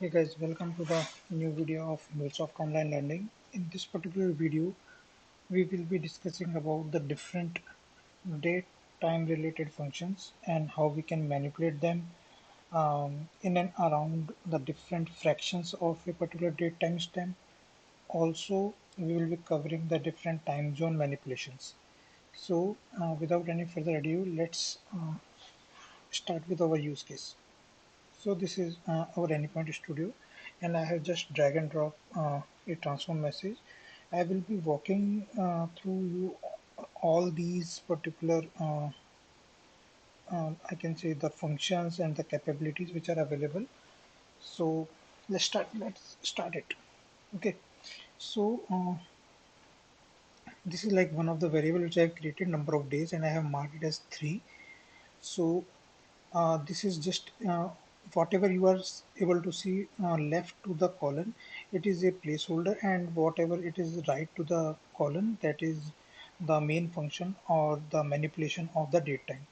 Hey guys, welcome to the new video of MuleSoft Online Learning. In this particular video, we will be discussing about the different date time related functions and how we can manipulate them in and around the different fractions of a particular date time stamp. Also, we will be covering the different time zone manipulations. So, without any further ado, let's start with our use case. So this is our Anypoint Studio, and I have just drag and drop a transform message. I will be walking through you all these particular I can say the functions and the capabilities which are available. So let's start it. Okay, so this is like one of the variable which I have created number of days, and I have marked it as 3. So this is just whatever you are able to see left to the column, it is a placeholder, and whatever it is right to the column, that is the main function or the manipulation of the date time.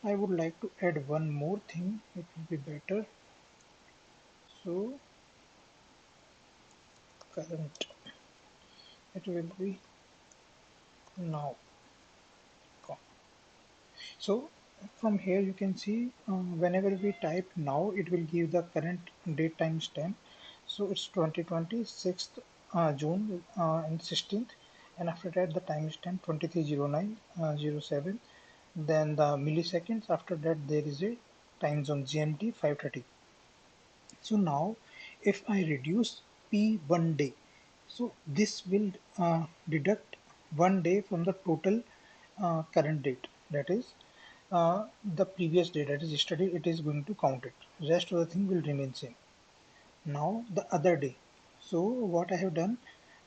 I would like to add one more thing, it will be better. So current, it will be now. So from here you can see whenever we type now, it will give the current date time stamp. So it's 2020 6th June and 16th, and after that the time stamp 2309 07. Then the milliseconds, after that there is a time zone GMT 5:30. So now if I reduce P 1 day, so this will deduct 1 day from the total current date, that is the previous day, that is yesterday, it is going to count it. Rest of the thing will remain same. Now the other day. So what I have done,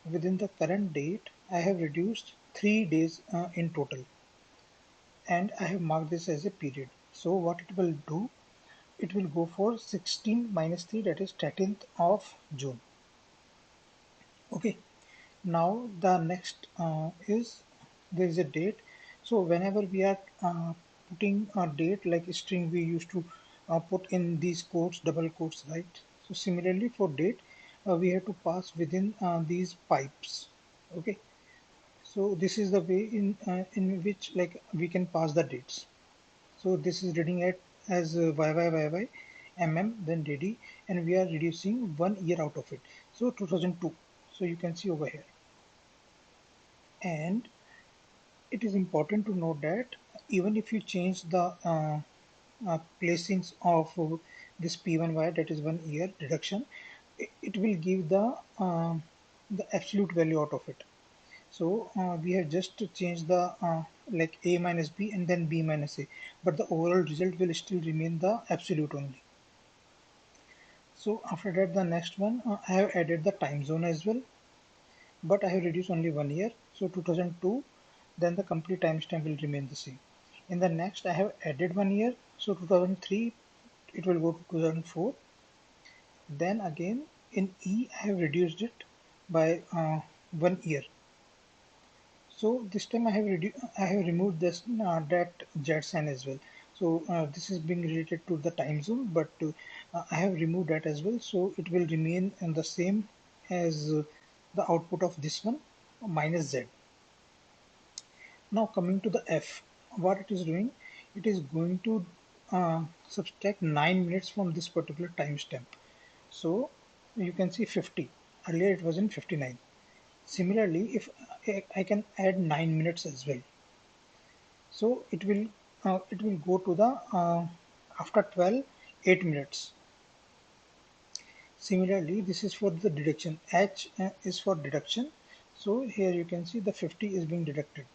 within the current date, I have reduced 3 days in total, and I have marked this as a period. So what it will do, it will go for 16 minus 3, that is 13th of June. Okay. Now the next is there is a date. So whenever we are putting a date like a string, we used to put in these quotes, double quotes, right? So similarly for date, we have to pass within these pipes. Okay. So this is the way in which like we can pass the dates. So this is reading it as YYYY then DD, and we are reducing 1 year out of it. So 2002. So you can see over here. And it is important to note that even if you change the placings of this P1Y, that is 1 year reduction, it will give the absolute value out of it. So we have just changed the like A minus B and then B minus A, but the overall result will still remain the absolute only. So after that, the next one, I have added the time zone as well, but I have reduced only 1 year. So 2002, then the complete timestamp will remain the same. In the next, I have added 1 year. So 2003, it will go to 2004. Then again, in E, I have reduced it by 1 year. So this time I have removed this that jet sign as well. So this is being related to the time zone, but I have removed that as well. So it will remain in the same as the output of this one minus Z. Now coming to the F, what it is doing, it is going to subtract 9 minutes from this particular timestamp. So you can see 50. Earlier it was in 59. Similarly, if I can add 9 minutes as well, so it will go to the after 12 8 minutes. Similarly, this is for the deduction. H is for deduction. So here you can see the 50 is being deducted.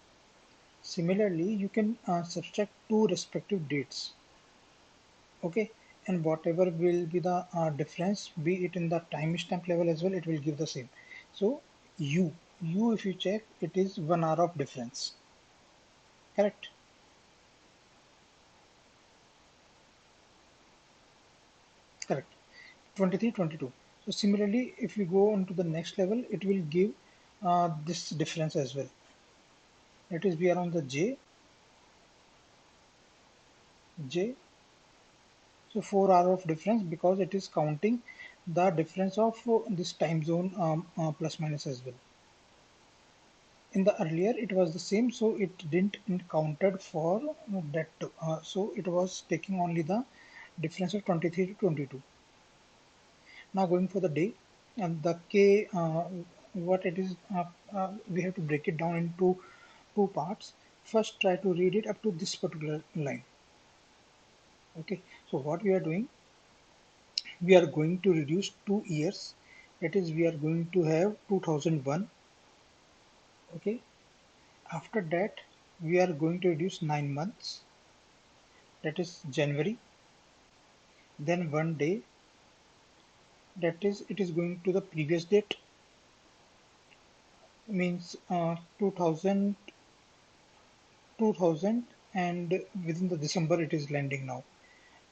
Similarly, you can subtract two respective dates. Okay, and whatever will be the difference, be it in the timestamp level as well, it will give the same. So u if you check, it is 1 hour of difference. Correct. Correct. 23 22. So similarly, if we go on to the next level, it will give this difference as well. That is, we are on the J. So 4 hour of difference because it is counting the difference of this time zone plus minus as well. In the earlier it was the same, so it didn't counted for that. So it was taking only the difference of 23 to 22. Now going for the day, and the K, what it is, we have to break it down into two parts. First, try to read it up to this particular line. Okay, so what we are doing, we are going to reduce 2 years. That is, we are going to have 2001. Okay, after that, we are going to reduce 9 months. That is January. Then one day. That is, it is going to the previous date. Means 2000, 2000, and within the December it is landing now.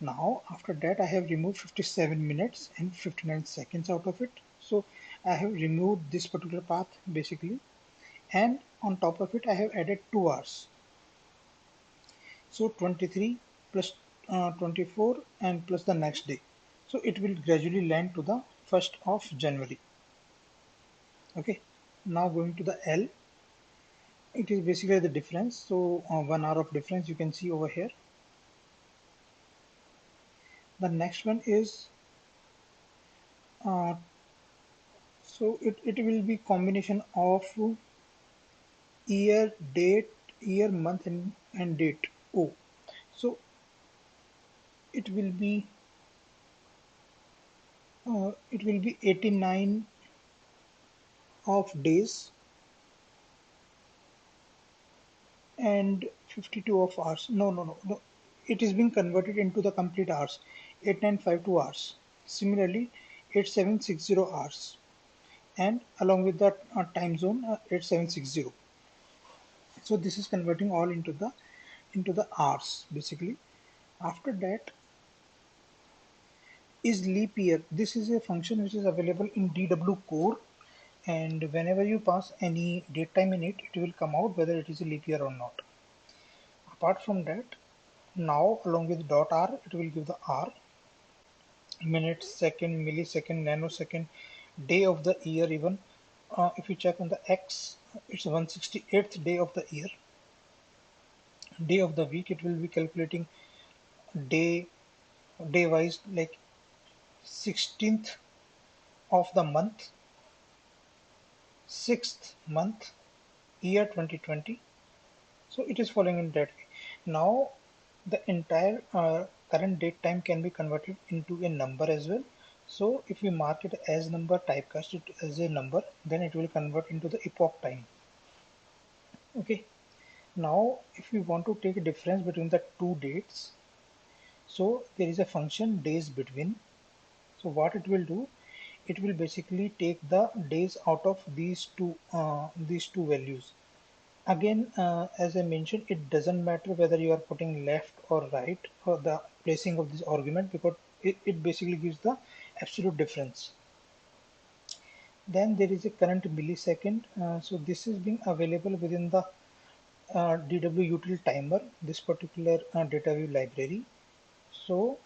Now after that I have removed 57 minutes and 59 seconds out of it. So I have removed this particular path basically, and on top of it I have added 2 hours. So 23 plus 24 and plus the next day. So it will gradually land to the 1st of January. Okay. Now going to the L, it is basically the difference. So 1 hour of difference you can see over here. The next one is uh, so it will be combination of year, date, year, month, and date. Oh, so it will be 89 of days and 52 of hours. No, no, no, no. It is being converted into the complete hours. 8952 hours. Similarly, 8760 hours, and along with that time zone 8760. So this is converting all into the hours basically. After that is leap year. This is a function which is available in DW core, and whenever you pass any date time in it, it will come out whether it is a leap year or not. Apart from that, now along with dot r, it will give the r, minute, second, millisecond, nanosecond, day of the year even. If you check on the X, it's 168th day of the year. Day of the week, it will be calculating day day wise, like 16th of the month, 6th month, year 2020. So it is following in that way. Now the entire current date time can be converted into a number as well. So if we mark it as number, typecast it as a number, then it will convert into the epoch time. Okay. Now if we want to take a difference between the two dates, so there is a function days between. So what it will do, it will basically take the days out of these two values. Again, as I mentioned, it doesn't matter whether you are putting left or right for the placing of this argument, because it basically gives the absolute difference. Then there is a current millisecond. So this is being available within the DW util timer, this particular data view library. So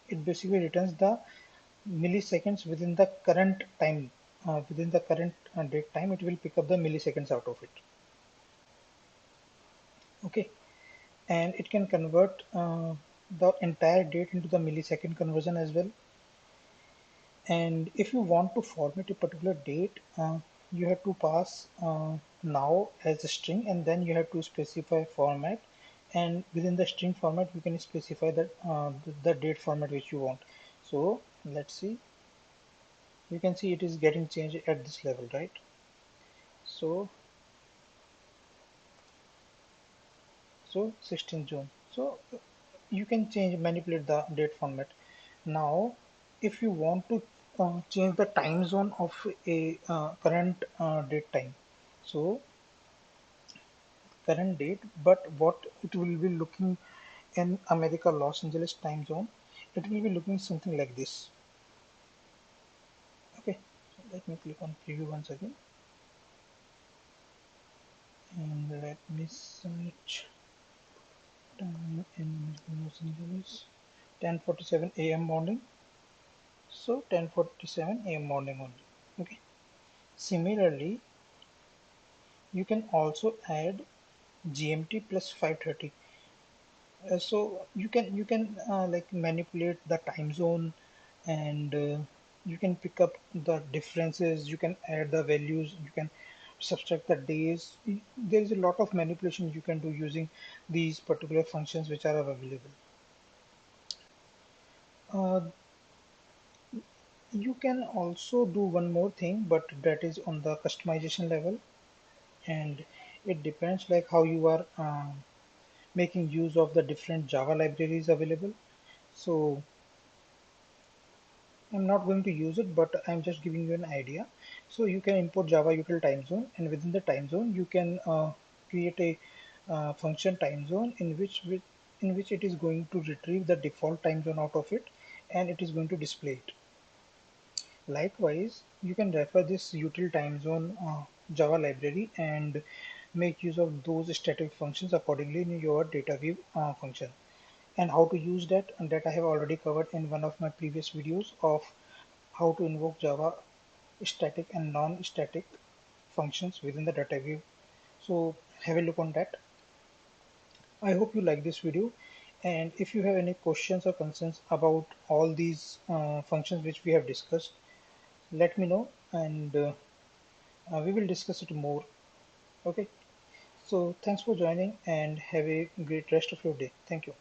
it basically returns the milliseconds within the current time, within the current date time. It will pick up the milliseconds out of it. Okay. And it can convert the entire date into the millisecond conversion as well. And if you want to format a particular date, you have to pass now as a string, and then you have to specify format, and within the string format you can specify that the date format which you want. So let's see, you can see it is getting changed at this level, right? So 16th June. So you can change, manipulate the date format. Now if you want to change the time zone of a current date time, so current date, but what it will be looking in America Los Angeles time zone, it will be looking something like this. Okay, so let me click on preview once again, and let me search time in Los Angeles. 10:47 a.m. morning. So 10:47 a.m. morning only. Okay. Similarly, you can also add GMT plus 5:30. So you can like manipulate the time zone, and you can pick up the differences. You can add the values. You can subtract the days. There is a lot of manipulation you can do using these particular functions which are available. Uh, you can also do one more thing, but that is on the customization level, and it depends like how you are making use of the different Java libraries available. So I'm not going to use it, but I'm just giving you an idea. So you can import Java util time zone, and within the time zone, you can create a function time zone in which it is going to retrieve the default time zone out of it, and it is going to display it. Likewise, you can refer this util time zone Java library and make use of those static functions accordingly in your data view function. And how to use that, and that I have already covered in one of my previous videos of how to invoke Java static and non-static functions within the data view. So have a look on that. I hope you like this video, and if you have any questions or concerns about all these functions which we have discussed, let me know, and we will discuss it more. Okay, so thanks for joining and have a great rest of your day. Thank you.